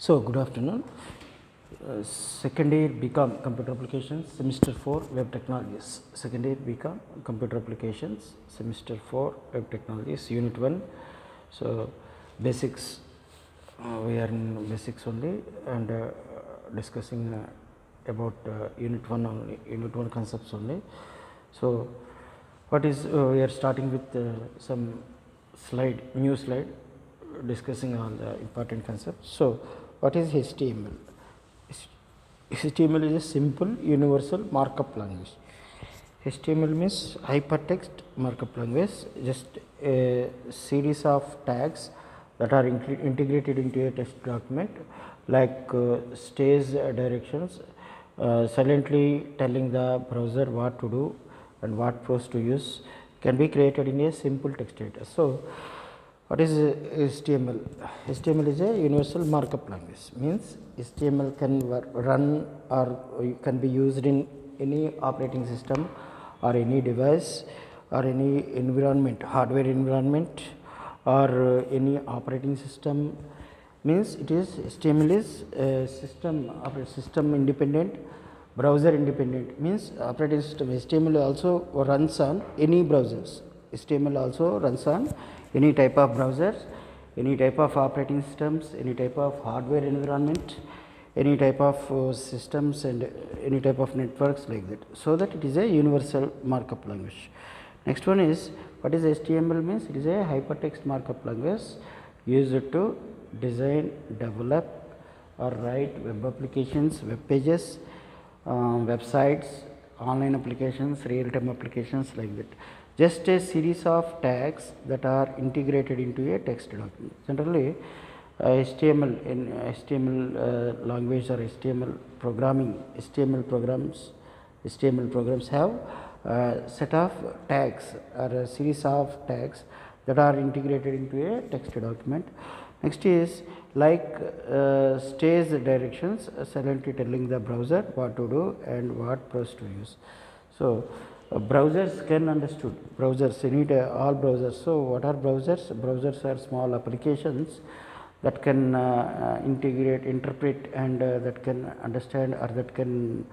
So, good afternoon. Second year BCom Computer Applications, Semester 4 Web Technologies. Second year BCom Computer Applications, Semester 4 Web Technologies, Unit 1. So, basics, we are in basics only and discussing about Unit 1 only, Unit 1 concepts only. So, what is, we are starting with some slide, new slide discussing all the important concepts. So, what is HTML? HTML is a simple universal markup language. HTML means hypertext markup language, just a series of tags that are integrated into a text document, like stage directions, silently telling the browser what to do and what pros to use, can be created in a simple text editor. So, what is HTML? HTML is a universal markup language, means HTML can run or can be used in any operating system or any device or any environment, hardware environment or any operating system. Means it is HTML is system independent, browser independent, means operating system. HTML also runs on any browsers. HTML also runs on any type of browsers, any type of operating systems, any type of hardware environment, any type of systems and any type of networks, like that. So, that it is a universal markup language. Next one is, what is HTML means? It is a hypertext markup language used to design, develop or write web applications, web pages, websites, online applications, real-time applications, like that. Just a series of tags that are integrated into a text document. Generally, HTML in HTML language or HTML programming, HTML programs have a set of tags or a series of tags that are integrated into a text document. Next is like stage directions, silently telling the browser what to do and what pros to use. So, browsers can understood, browsers, need all browsers. So, what are browsers? Browsers are small applications that can integrate, interpret and that can understand or that can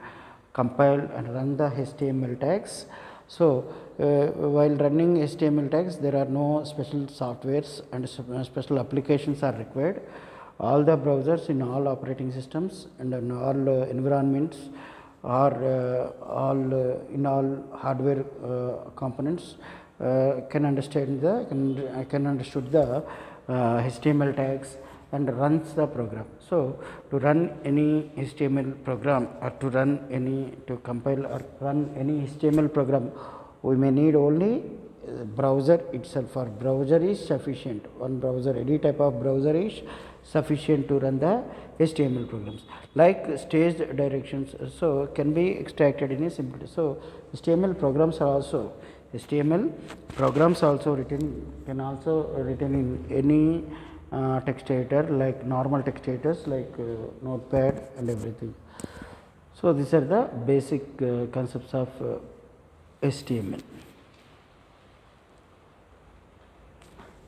compile and run the HTML tags. So, while running HTML tags, there are no special softwares and special applications are required. All the browsers in all operating systems and in all environments or in all hardware components can understand the can understood the HTML tags and runs the program. So, to run any HTML program or to compile or run any HTML program, we may need only browser itself, or browser is sufficient. One browser, any type of browser is sufficient to run the HTML programs. Like stage directions, so can be extracted in a simple. So, HTML programs are also written, can also written in any text editor, like normal text editors like Notepad and everything. So, these are the basic concepts of HTML.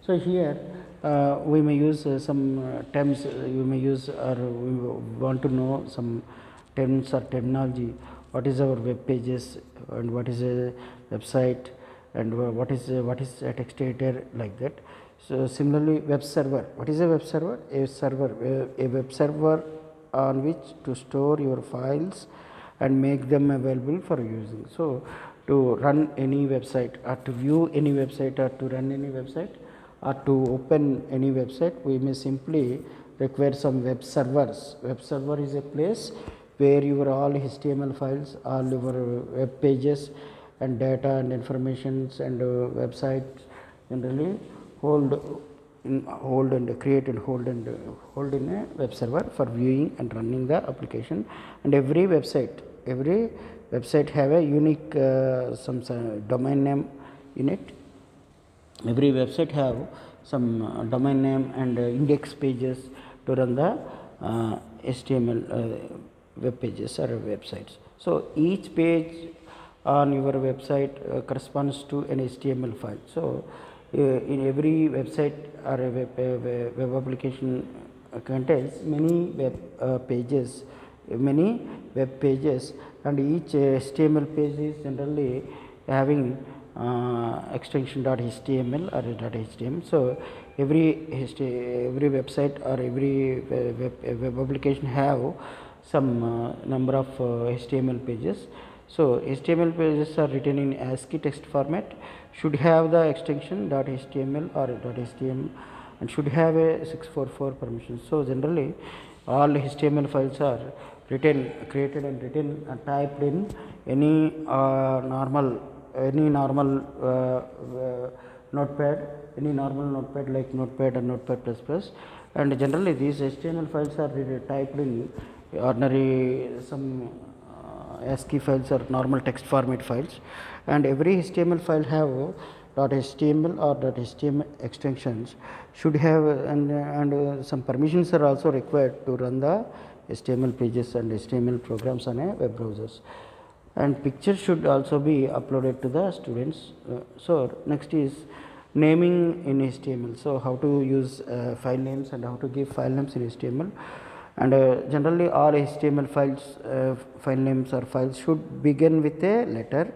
So, here we may use some terms, we may use or we want to know some terms or terminology. What is our web pages and what is a website and what is a text editor, like that. So, similarly, web server. What is a web server? A web server on which to store your files and make them available for using. So, to run any website or to view any website or to run any website or to open any website, we may simply require some web servers. Web server is a place where your all HTML files, all your web pages and data and informations and websites generally hold and create and hold in a web server for viewing and running the application. And every website have a unique some domain name in it. Every website have some domain name and index pages to run the HTML web pages or websites. So, each page on your website corresponds to an HTML file. So, in every website or a web application contains many web pages, and each HTML page is generally having extension .html or .html. So every website or every web application have some number of HTML pages. So HTML pages are written in ASCII text format, should have the extension .html or .html, and should have a 644 permission. So generally all HTML files are created and written and typed in any normal notepad, any normal notepad like Notepad or Notepad++, and generally these HTML files are typed in ordinary some ASCII files or normal text format files, and every HTML file have .html or .html extensions should have, and some permissions are also required to run the HTML pages and HTML programs on a web browsers, and pictures should also be uploaded to the students. So next is naming in HTML. So how to use file names and how to give file names in HTML. And generally all HTML files, file names or files should begin with a letter,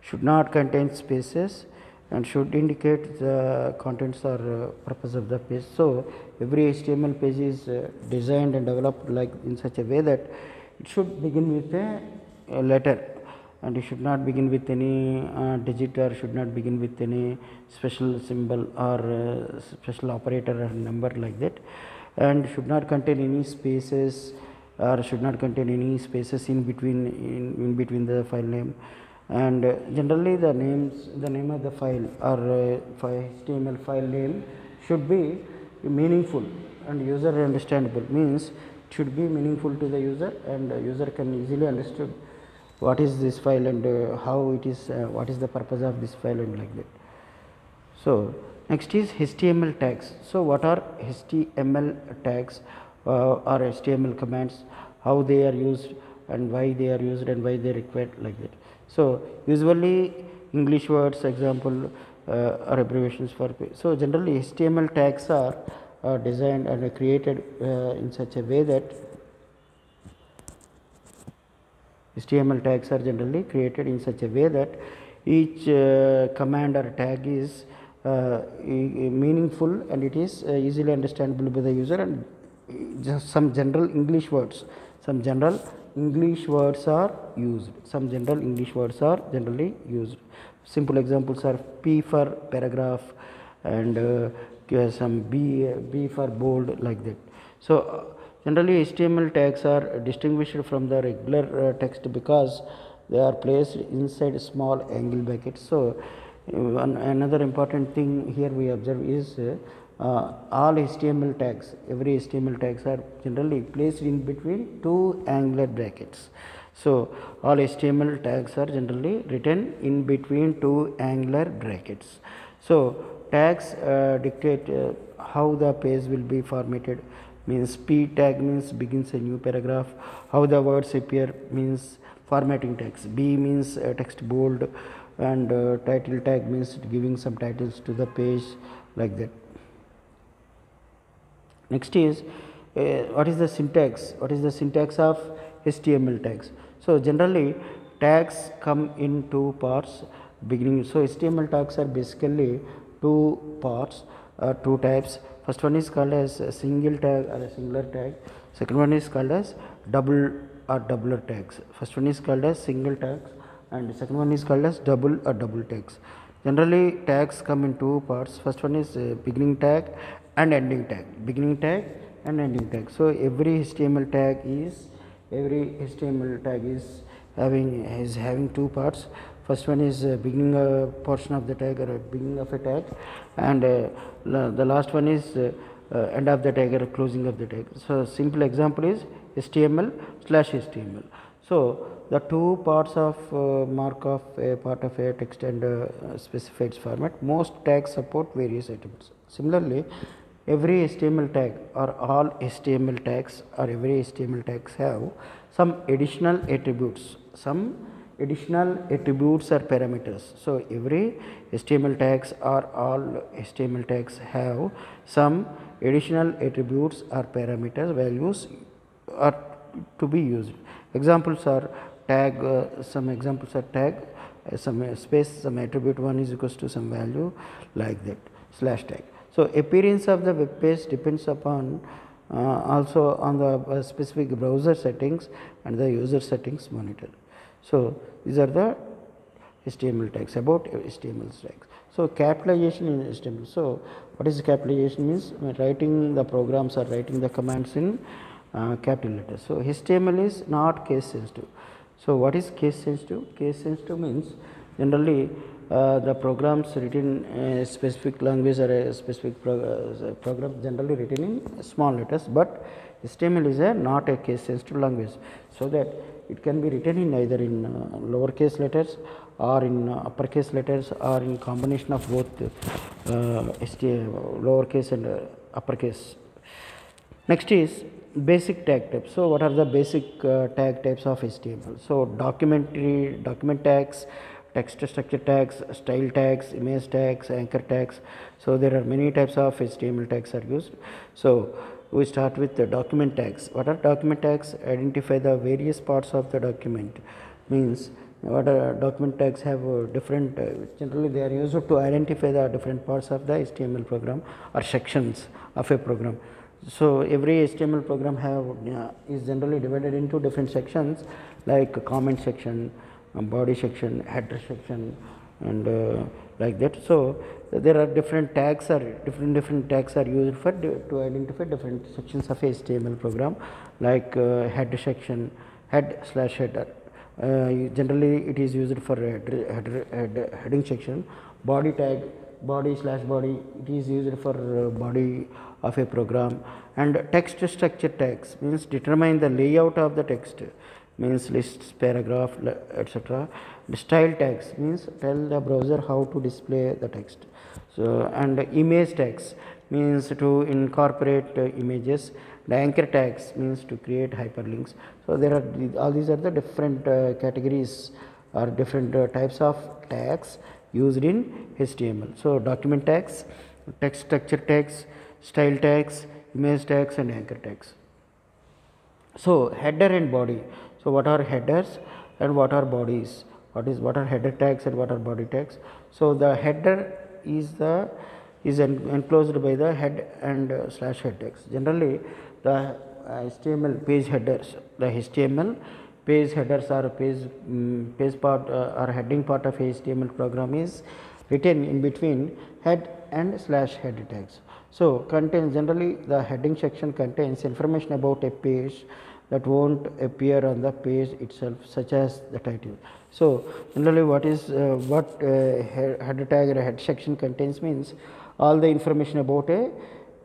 should not contain spaces, and should indicate the contents or purpose of the page. So every HTML page is designed and developed like in such a way that it should begin with a letter, and it should not begin with any digit, or should not begin with any special symbol or special operator or number like that, and should not contain any spaces, or should not contain any spaces in between the file name. And generally the name of the file or HTML file name should be meaningful and user understandable, means it should be meaningful to the user, and the user can easily understand what is this file and how it is, what is the purpose of this file, and like that. So next is HTML tags. So what are HTML tags or HTML commands, how they are used and why they are used and why they are required, like that. So usually English words example are abbreviations for. So generally HTML tags are designed and created in such a way that HTML tags are generally created in such a way that each command or tag is meaningful, and it is easily understandable by the user, and just some general English words are used. Some general English words are generally used. Simple examples are P for paragraph, and some B for bold, like that. So generally HTML tags are distinguished from the regular text because they are placed inside small angle brackets. So another important thing here we observe is all HTML tags, every HTML tags are generally placed in between two angular brackets. So all HTML tags are generally written in between two angular brackets. So tags dictate how the page will be formatted, means P tag means begins a new paragraph, how the words appear means formatting tags, B means text bold, and title tag means giving some titles to the page, like that. Next is what is the syntax? What is the syntax of HTML tags? So generally tags come in two parts beginning. So HTML tags are basically two parts, two types. First one is called as a single tag or a singular tag. Second one is called as double or doubler tags. First one is called as single tags, and the second one is called as double or double tags. Generally tags come in two parts. First one is beginning tag and ending tag. Beginning tag and ending tag. So every HTML tag is having two parts. First one is beginning portion of the tag or beginning of a tag, and the last one is end of the tag or closing of the tag. So simple example is HTML/HTML. So the two parts of mark of a part of a text and specified format. Most tags support various items. Similarly, every HTML tag or all HTML tags or every HTML tags have some additional attributes. Some additional attributes or parameters. So every HTML tags or all HTML tags have some additional attributes or parameters values are to be used. Examples are tag, some examples are tag, some space, some attribute 1 is equals to some value like that, slash tag. So appearance of the web page depends upon also on the specific browser settings and the user settings monitor. So these are the HTML tags, about HTML tags. So capitalization in HTML. So what is capitalization means? Writing the programs or writing the commands in capital letters. So HTML is not case sensitive. So what is case sensitive? Case sensitive means generally the programs written in a specific language or a specific program generally written in small letters, but HTML is not a case sensitive language, so that it can be written in either in lowercase letters or in uppercase letters or in combination of both lowercase and uppercase. Next is basic tag types. So what are the basic tag types of HTML? So document tags, text structure tags, style tags, image tags, anchor tags. So there are many types of HTML tags are used. So we start with the document tags. What are document tags? Identify the various parts of the document. Means what document tags have different, generally they are used to identify the different parts of the HTML program or sections of a program. So every HTML program is generally divided into different sections like comment section, body section, header section, and like that. So there are different tags or different tags are used for to identify different sections of a HTML program, like header section, head/header. Generally it is used for heading section. Body tag, body/body, it is used for body of a program. And text structure tags means determine the layout of the text, means lists, paragraph, etc. Style tags means tell the browser how to display the text. So and image tags means to incorporate images. The anchor tags means to create hyperlinks. So there are all these are the different categories or different types of tags used in HTML. So document tags, text structure tags, style tags, image tags, and anchor tags. So header and body. So what are headers and what are bodies? What are header tags and what are body tags? So the header is enclosed by the head and slash head tags. Generally the HTML page headers, the HTML page headers or page part or heading part of HTML program is written in between head and slash head tags. So contains, generally the heading section contains information about a page that won't appear on the page itself, such as the title. So generally what header tag or head section contains means all the information about a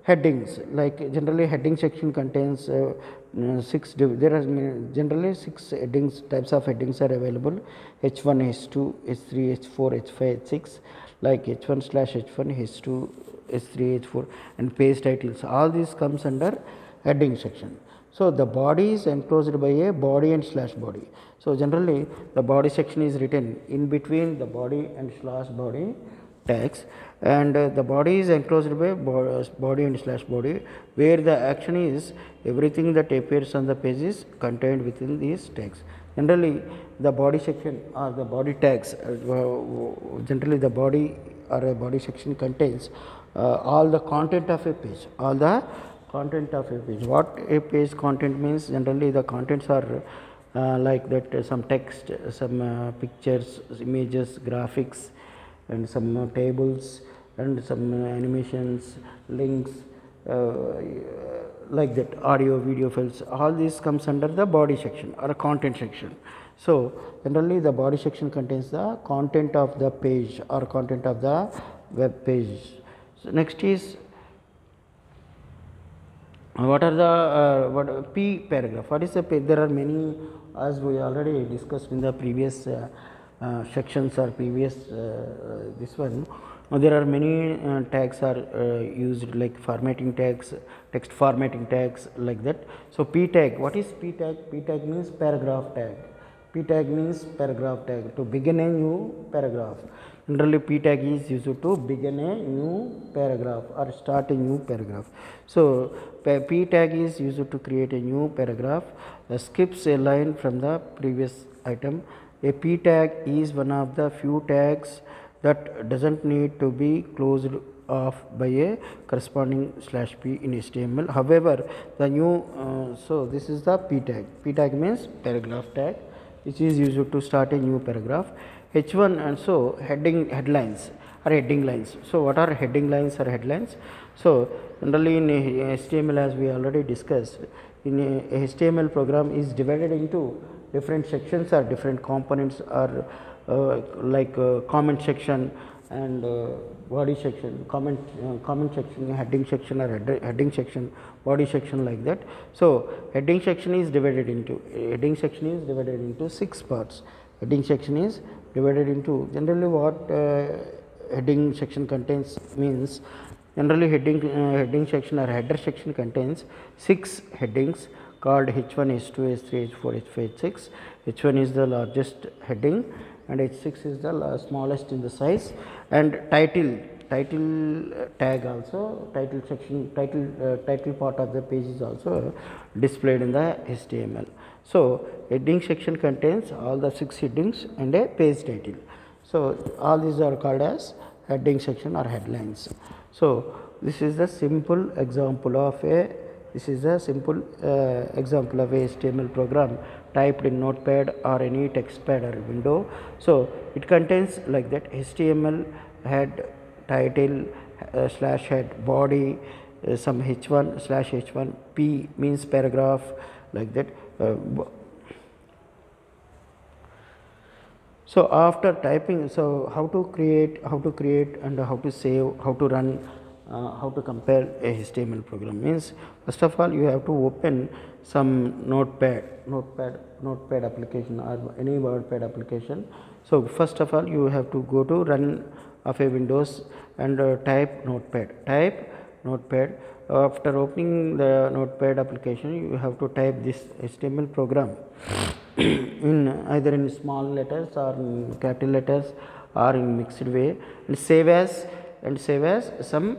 headings. Like generally heading section contains there are generally 6 headings, types of headings are available: H1, H2, H3, H4, H5, H6, like H1/H1, H2, H3, H4, and page titles. All these comes under heading section. So the body is enclosed by a body and slash body. So generally the body section is written in between the body and slash body tags, and the body is enclosed by body and slash body, where the action is everything that appears on the page is contained within these tags. Generally the body section or the body tags, generally the body or a body section contains all the content of a page, What a page content means, generally the contents are like that, some text, some pictures, images, graphics, and some tables, and some animations, links, like that, audio, video files. All this comes under the body section or a content section. So generally the body section contains the content of the page or content of the web page. So next is what are the P paragraph. What is a P? There are many, as we already discussed in the previous sections or previous this one. There are many tags are used, like formatting tags, text formatting tags, like that. So P tag, what is P tag? P tag means paragraph tag. P tag means paragraph tag, to begin a new paragraph. Generally, P tag is used to begin a new paragraph or start a new paragraph. So, P tag is used to create a new paragraph, skips a line from the previous item. A P tag is one of the few tags that doesn't need to be closed off by a corresponding /p in HTML. However, the new so this is the P tag. P tag means paragraph tag, which is used to start a new paragraph. H1 and so headlines or heading lines. So what are heading lines or headlines? So generally in HTML, as we already discussed, in a HTML program is divided into different sections or different components, or like comment section and body section, comment section, heading section, or heading section, body section, like that. So heading section is divided into 6 parts. Heading section is divided into, generally what heading section contains means, generally heading section or header section contains 6 headings called H1, H2, H3, H4, H5, H6. H1 is the largest heading and H6 is the smallest in the size, and title tag also, title section, title part of the page is also displayed in the HTML. So heading section contains all the 6 headings and a page title. So all these are called as heading section or headlines. So this is the simple example of a HTML program typed in Notepad or any text pad or window. So it contains like that: HTML, head, title, slash head, body, some H1 slash H1, P means paragraph, like that. So after typing, so how to create and how to save, how to run, how to compare a HTML program means, first of all you have to open some notepad application or any WordPad application. So first of all you have to go to run of a Windows and type notepad. After opening the notepad application, you have to type this HTML program in either in small letters or in capital letters or in mixed way, and save as some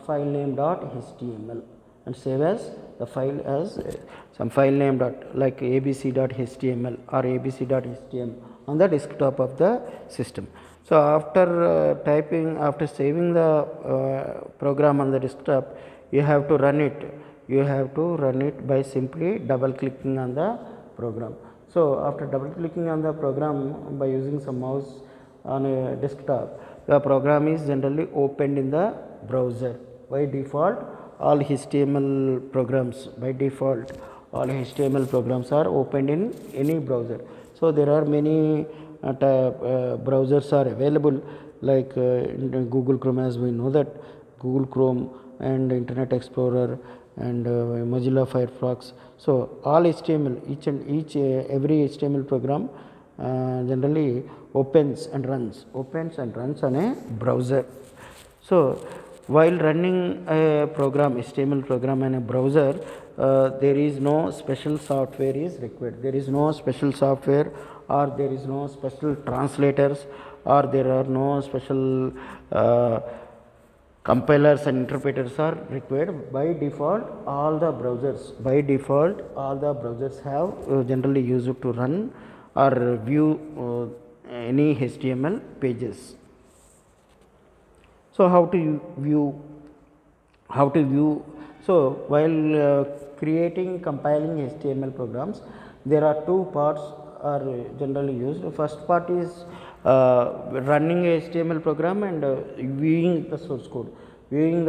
file name .html, and save as the file as some file name like abc.html or abc.html on the desktop of the system. So after saving the program on the desktop, you have to run it by simply double clicking on the program. So after double clicking on the program by using some mouse on a desktop, the program is generally opened in the browser. By default, all HTML programs are opened in any browser. So there are many browsers are available, like in Google Chrome, as we know that Google Chrome and Internet Explorer and Mozilla Firefox. So all HTML, every HTML program generally opens and runs on a browser. So while running a program, HTML program in a browser, there is no special software is required. There is no special software, or there is no special translators, or there are no special compilers and interpreters are required. By default, all the browsers have generally used to run or view any HTML pages. So how to view? So while compiling HTML programs, there are 2 parts are generally used. The first part is running a HTML program and viewing the source code and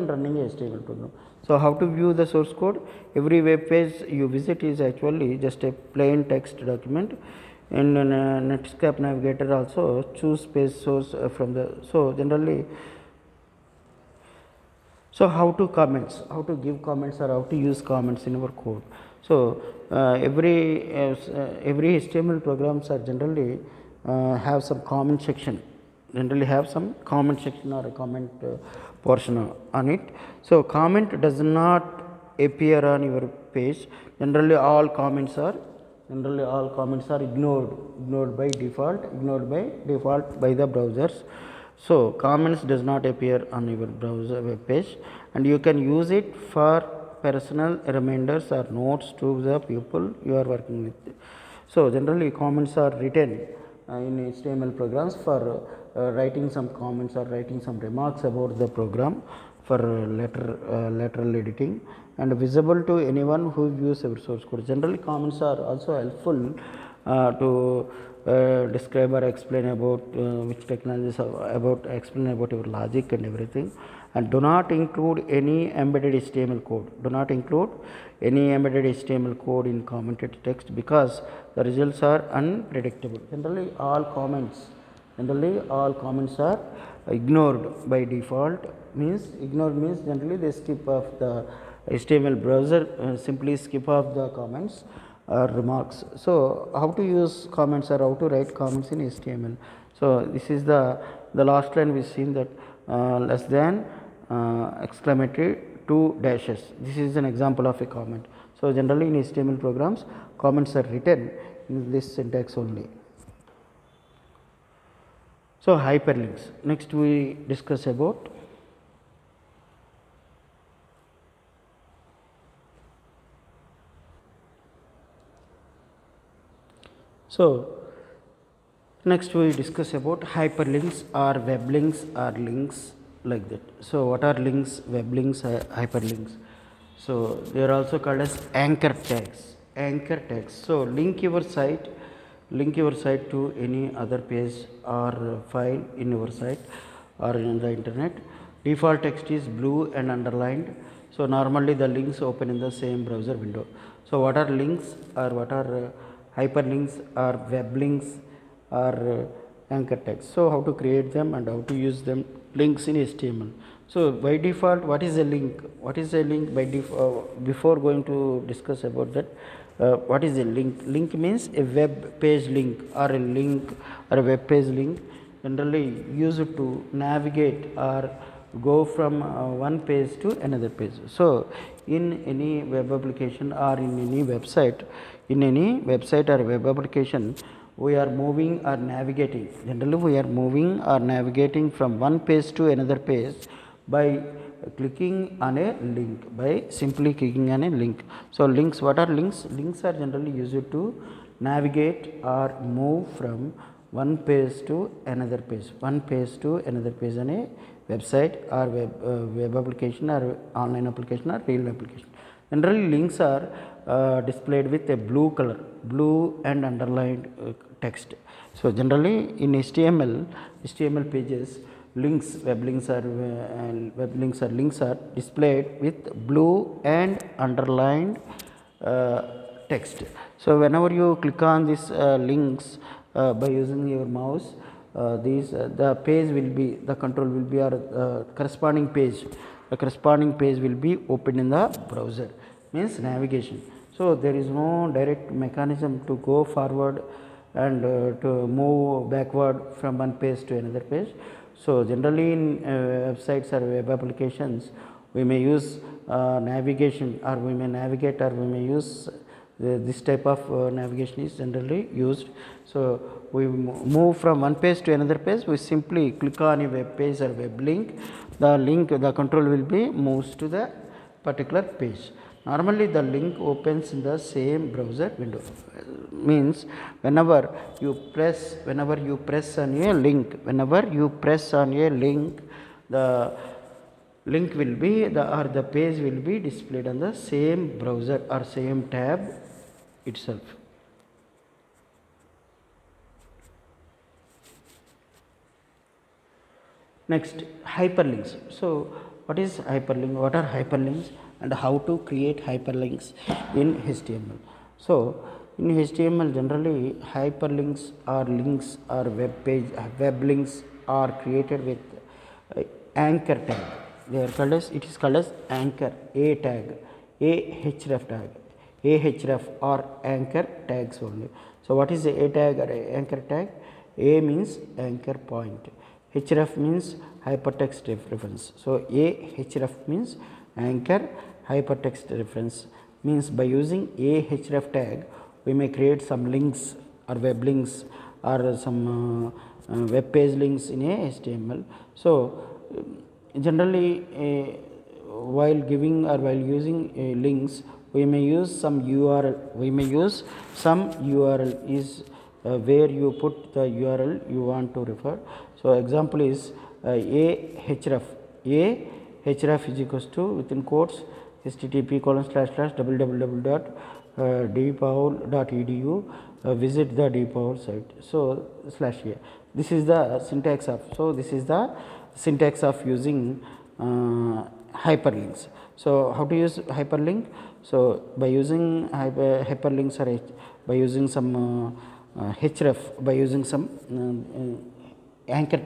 running a HTML program. So how to view the source code? Every web page you visit is actually just a plain text document. In Netscape Navigator also choose page source from the, so generally, so how to give comments or how to use comments in our code. So every HTML programs are generally have some comment section, or a comment portion on it. So comment does not appear on your page. Generally all comments are Generally all comments are ignored by default by the browsers. So comments does not appear on your browser web page, and you can use it for personal reminders or notes to the people you are working with. So generally comments are written in HTML programs for writing some comments or writing some remarks about the program for lateral editing, and visible to anyone who views our source code. Generally comments are also helpful to describe or explain about which technologies about explain about your logic and everything, and do not include any embedded HTML code. Do not include any embedded HTML code in commented text because the results are unpredictable. Generally all comments are ignored by default. Ignored means generally they skip off the HTML browser, simply skip off the comments or remarks. So how to use comments or how to write comments in HTML? So this is the last line we seen that less than exclamatory 2 dashes. This is an example of a comment. So generally in HTML programs comments are written in this syntax only. So hyperlinks. Next we discuss about hyperlinks or web links or links like that. So what are links, web links, hyperlinks? So they are also called as anchor tags. So link your site to any other page or file in your site or in the internet. Default text is blue and underlined. So normally the links open in the same browser window. So what are links or what are hyperlinks or web links or anchor tags? So how to create them and how to use them? Links in HTML. So by default, what is a link? By default? Before going to discuss about that, what is a link? Link means a web page link or a link or a web page link, generally used to navigate or go from one page to another page. So in any web application or in any website or web application, we are moving or navigating. Generally we are moving or navigating from one page to another page by clicking on a link, by simply clicking on a link. So links, what are links? Links are generally used to navigate or move from one page to another page on a website or web application or online application or real application. Generally links are displayed with a blue color, blue and underlined text. So generally in HTML pages, web links are displayed with blue and underlined text. So whenever you click on these links by using your mouse, the page will be, the control will be, or corresponding page will be open in the browser, means navigation. So there is no direct mechanism to go forward and to move backward from one page to another page. So generally in websites or web applications, we may use navigation, or we may navigate, or we may use this type of navigation is generally used. So we move from one page to another page, we simply click on a web page or web link, the control will be moves to the particular page. Normally the link opens in the same browser window. Means whenever you press on a link, the link will be the page will be displayed on the same browser or same tab itself. Next, hyperlinks. So what is hyperlink? What are hyperlinks and how to create hyperlinks in HTML? So in HTML, generally hyperlinks or links or web links are created with anchor tag. They are called as, it is called as anchor, a tag, ahref or anchor tags only. So what is a tag or a anchor tag? A means anchor point, href means hypertext reference. So ahref means anchor hypertext reference, means by using a href tag we may create some links or web links or some web page links in a HTML. So generally while giving or while using links, we may use some URL. Is where you put the URL you want to refer. So example is href is equals to within quotes http://www.dpaul.edu visit the dpaul site. So /a, this is the syntax of, using hyperlinks. So how to use hyperlink? So by using hyperlinks, or by using some href, by using some anchor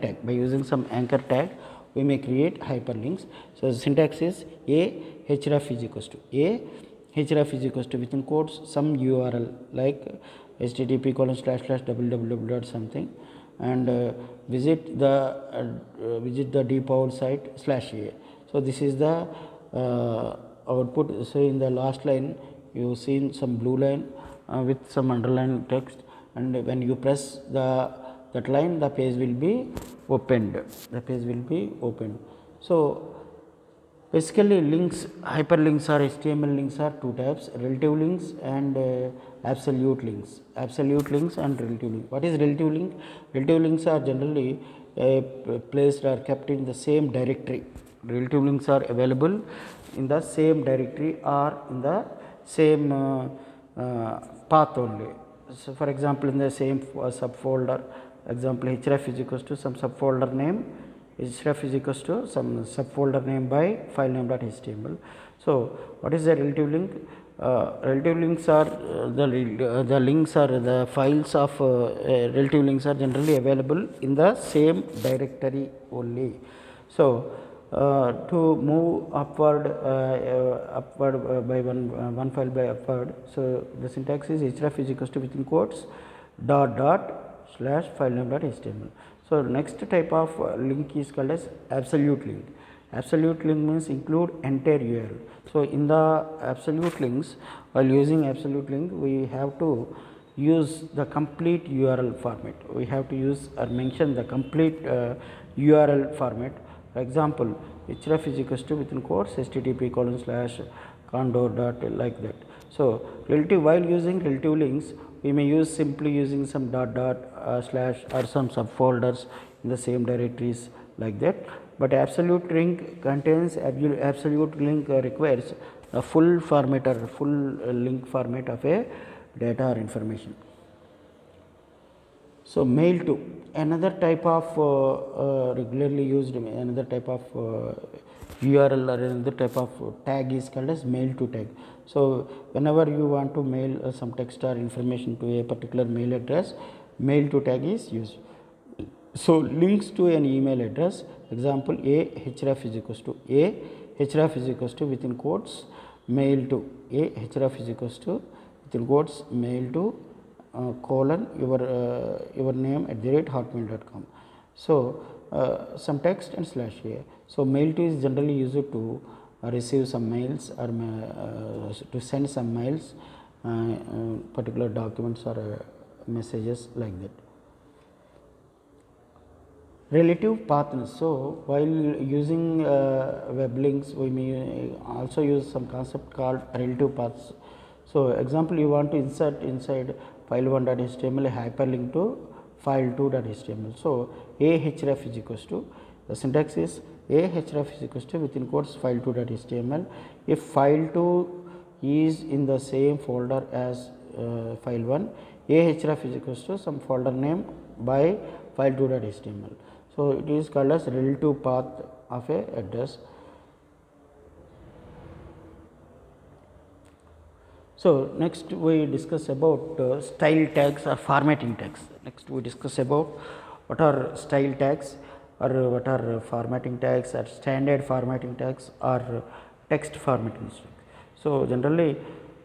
tag, we may create hyperlinks. So the syntax is href is equals to within quotes some URL like http://www. something, and visit the dpaul site /a. So this is the output. So in the last line you seen some blue line with some underlined text, and when you press that line, the page will be opened. So basically hyperlinks or HTML links are two types: relative links and absolute links. What is relative link? Relative links are generally placed or kept in the same directory. Relative links are available in the same directory or in the same path only. So for example, in the same subfolder, example href is equals to some subfolder name, href is equals to some subfolder name by file name.html. So what is the relative link? Relative links are the links or the files of relative links are generally available in the same directory only. So to move upward by one file by upward, so the syntax is href is equals to within quotes /file name.html. So next type of link is called as absolute link. Absolute link means include entire URL. So in the absolute links, while using absolute link, we have to use the complete URL format. We have to use or mention the complete URL format. For example, href is equals to within quotes http://condor dot like that. So while using relative links, we may use simply using some / slash or some subfolders in the same directories like that. But absolute link contains absolute link requires a full format or full link format of a data or information. So mail to, another type of regularly used, another type of URL or another type of tag is called as mail to tag. So whenever you want to mail some text or information to a particular mail address, mail to tag is used. So links to an email address, example href is equals to within quotes mail to href is equals to within quotes mail to colon your name @hotmail.com. So some text and /a. So mail to is generally used to receive some mails or to send some mails, particular documents or messages like that. Relative pathness. So while using web links, we may also use some concept called relative paths. So example, you want to insert inside file1.html a hyperlink to file2.html. So ahref is equals to, the syntax is ahref is equals to within quotes file2.html. If file2 is in the same folder as file1, ahref is equals to some folder name by file2.html. So it is called as relative path of a address. So next we discuss about style tags or formatting tags. Next we discuss about what are style tags or what are formatting tags or standard formatting tags or text formatting tags. So generally,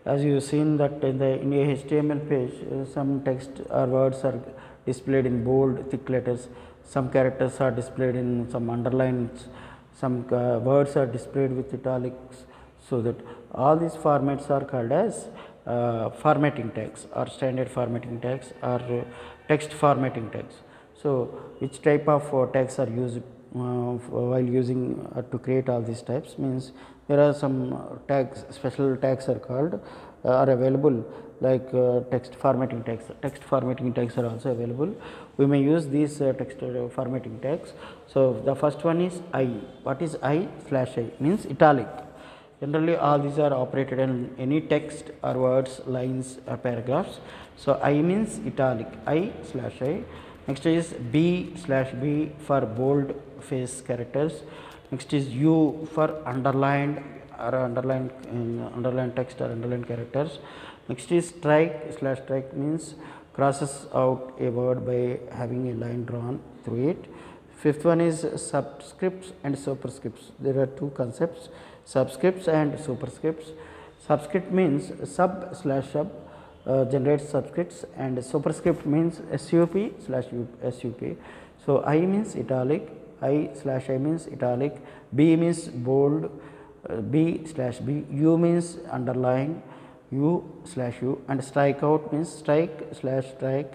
as you have seen that in a HTML page, some text or words are displayed in bold thick letters, some characters are displayed in some underlines, some words are displayed with italics. So that all these formats are called as formatting tags or standard formatting tags or text formatting tags. So, which type of tags are used while using to create all these types means there are some tags, special tags are called are available like text formatting tags. Text formatting tags are also available. We may use these text formatting tags. So, the first one is I. What is I slash I? Means italic. Generally, all these are operated in any text or words, lines or paragraphs. So, I means italic, I slash I. Next is B slash B for bold face characters. Next is U for underlined or underlined text or underlined characters. Next is strike slash strike means crosses out a word by having a line drawn through it. Fifth one is subscripts and superscripts. There are two concepts, subscripts and superscripts. Subscript means sub slash sub generates subscripts, and superscript means sup slash sup. So, I means italic, I slash I means italic, B means bold, B slash B, U means underline, U slash U, and strike out means strike slash strike,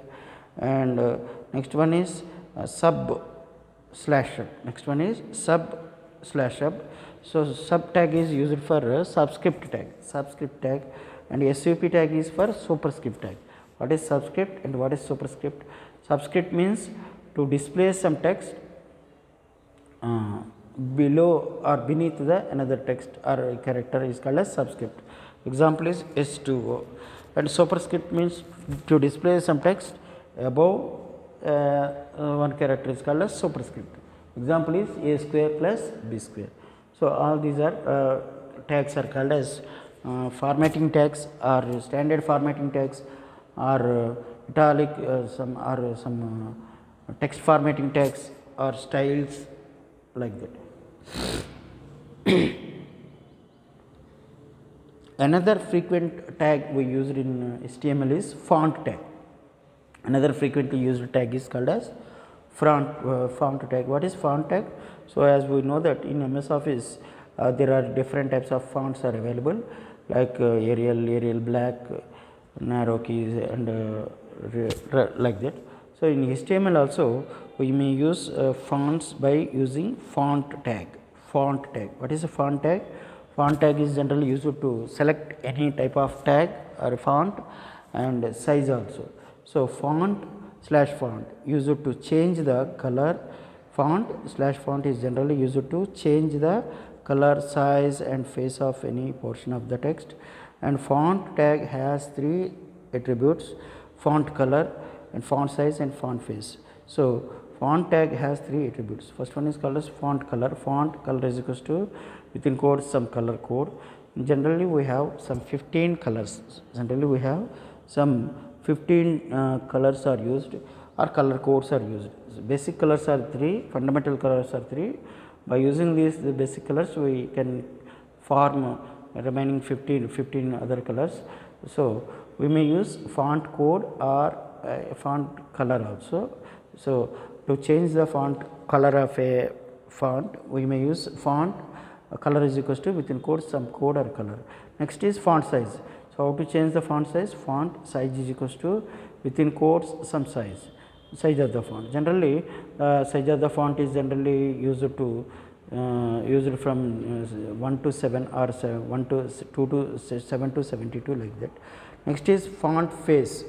and next one is sub slash sub. Next one is sub slash sub. So, sub tag is used for subscript tag, and SUP tag is for superscript tag. What is subscript and what is superscript? Subscript means to display some text below or beneath the another text or character is called as subscript. Example is S2O, and superscript means to display some text above one character is called as superscript. Example is A square plus B square. So, all these are tags are called as formatting tags or standard formatting tags or italic some text formatting tags or styles like that. Another frequent tag we used in HTML is font tag. Another frequently used tag is called as font tag. What is font tag? So, as we know that in MS Office there are different types of fonts are available like Arial black, narrow keys, and like that. So, in HTML also we may use fonts by using font tag. What is a font tag? Font tag is generally used to select any type of tag or font and size also. So, font slash font used to change the color. Font slash font is generally used to change the color, size and face of any portion of the text, and font tag has three attributes: font color and font size and font face. So, font tag has three attributes. First one is called as font color. Font color is equals to within quotes some color code. Generally, we have some 15 colors. Generally, we have some 15 colors are used or color codes are used. So, basic colors are 3, fundamental colors are 3. By using these the basic colors, we can form remaining 15 other colors. So, we may use font code or font color also. So, to change the font color of a font, we may use font color is equals to within quotes some code or color. Next is font size. So, how to change the font size? Font size is equals to within quotes some size of the font. Generally, size of the font is generally used to used from 1 to 7 or 1 to 2 to 7 to 72 like that. Next is font face.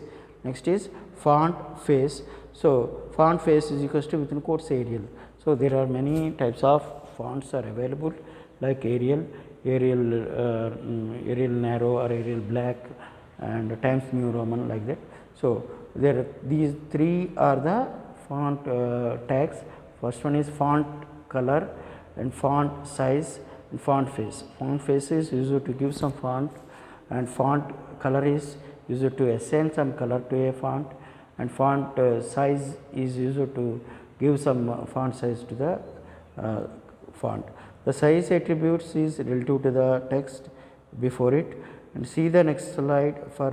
So, font face is equals to within quotes Arial. So, there are many types of fonts are available like Arial narrow or Arial black and Times New Roman like that. So, there these three are the font tags. First one is font color and font size and font face. Font face is used to give some font, and font color is used to assign some color to a font, and font size is used to give some font size to the font. The size attributes is relative to the text before it, and see the next slide for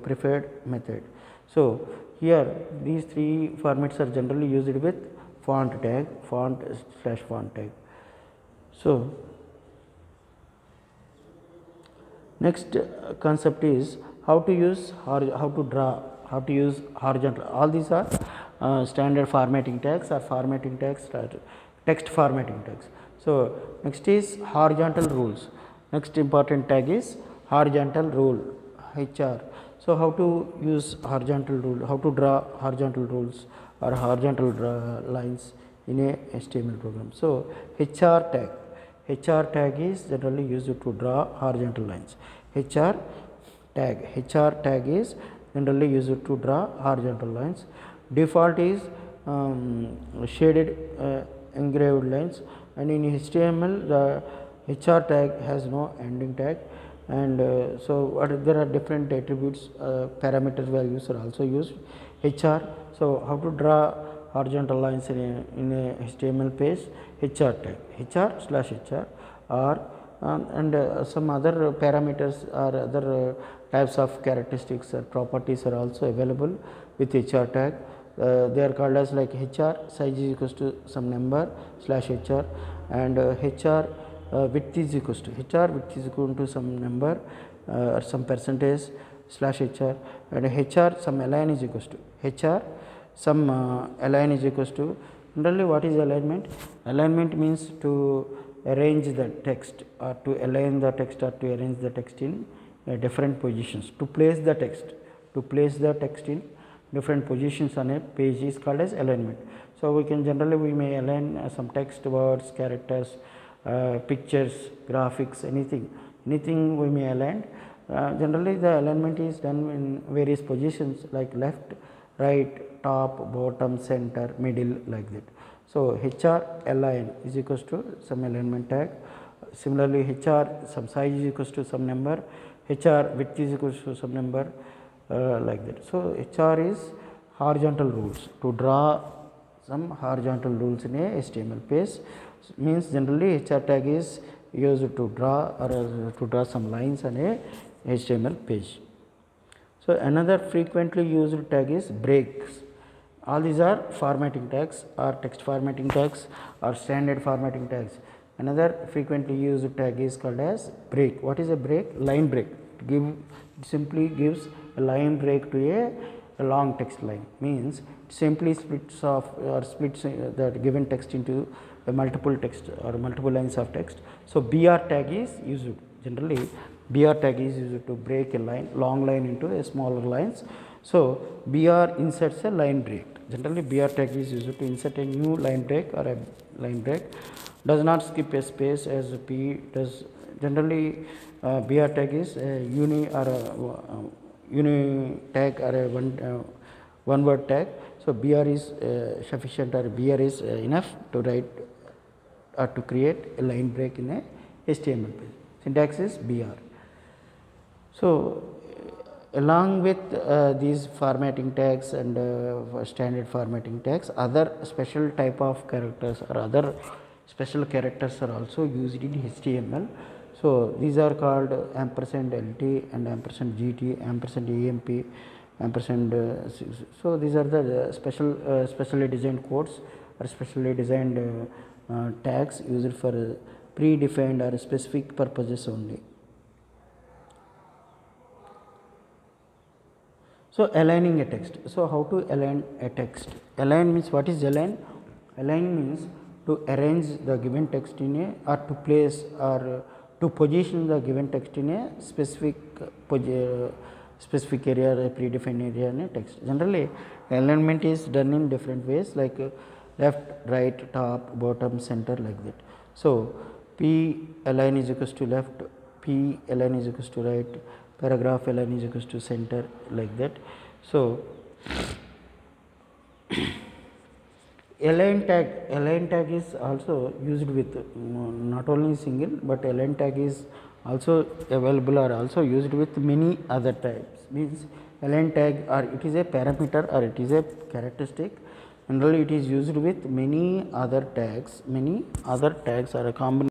preferred method. So, here these three formats are generally used with font tag, font slash font tag. So, next concept is how to use how to draw, how to use horizontal. All these are standard formatting tags or formatting tags, text formatting tags. So next is horizontal rules. Next important tag is horizontal rule, HR. So how to use horizontal rule, how to draw horizontal rules or horizontal lines in a HTML program. So HR tag is generally used to draw horizontal lines. HR tag is generally used to draw horizontal lines. Default is shaded engraved lines, and in HTML the HR tag has no ending tag, and so there are different attributes, parameter values are also used. HR, so how to draw horizontal lines in a HTML page, HR tag, HR/HR, or and some other parameters or other types of characteristics or properties are also available with HR tag. They are called as like HR size is equals to some number /HR, and HR width is equals to some number or some percentage /HR, and HR some align is equals to HR some align is equals to. Generally, what is alignment? Alignment means to arrange the text or to align the text or to arrange the text in different positions, to place the text in different positions on a page is called as alignment. So we may align some text, words, characters, pictures, graphics, anything we may align. Generally the alignment is done in various positions like left, right, top, bottom, center, middle, like that. So HR align is equals to some alignment tag. Similarly, HR some size is equals to some number, HR width is equals to some number, like that. So HR is horizontal rules, to draw some horizontal rules in a HTML page. Means generally HR tag is used to draw or to draw some lines on a HTML page. So another frequently used tag is breaks. All these are formatting tags or text formatting tags or standard formatting tags. Another frequently used tag is called as break. What is a break? Line break. Simply gives a line break to a long text line. Means simply splits the given text into a multiple text or multiple lines of text. So BR tag is used. Generally BR tag is used to break a long line into a smaller lines. So BR inserts a line break. Generally BR tag is used to insert a new line break or a line break. Does not skip a space as P does. Generally BR tag is a uni tag or a one word tag. So BR is sufficient, or BR is enough to write or to create a line break in a HTML page. Syntax is BR. So along with these formatting tags and standard formatting tags, other special type of characters or other special characters are also used in HTML. So these are called ampersand LT and ampersand GT, ampersand AMP, ampersand. So these are the specially designed codes or specially designed tags used for predefined or specific purposes only. So aligning a text. So how to align a text? Align means, what is align? Align means to arrange the given text in a, or to place or to position the given text in a specific area or a predefined area in a text. Generally alignment is done in different ways, like left, right, top, bottom, center, like that. So P align is equals to left, P align is equals to right, paragraph align is equals to center, like that. So align tag is also used with not only single, but align tag is also available or also used with many other types. Means align tag, or it is a parameter or it is a characteristic. Generally it is used with many other tags or a combination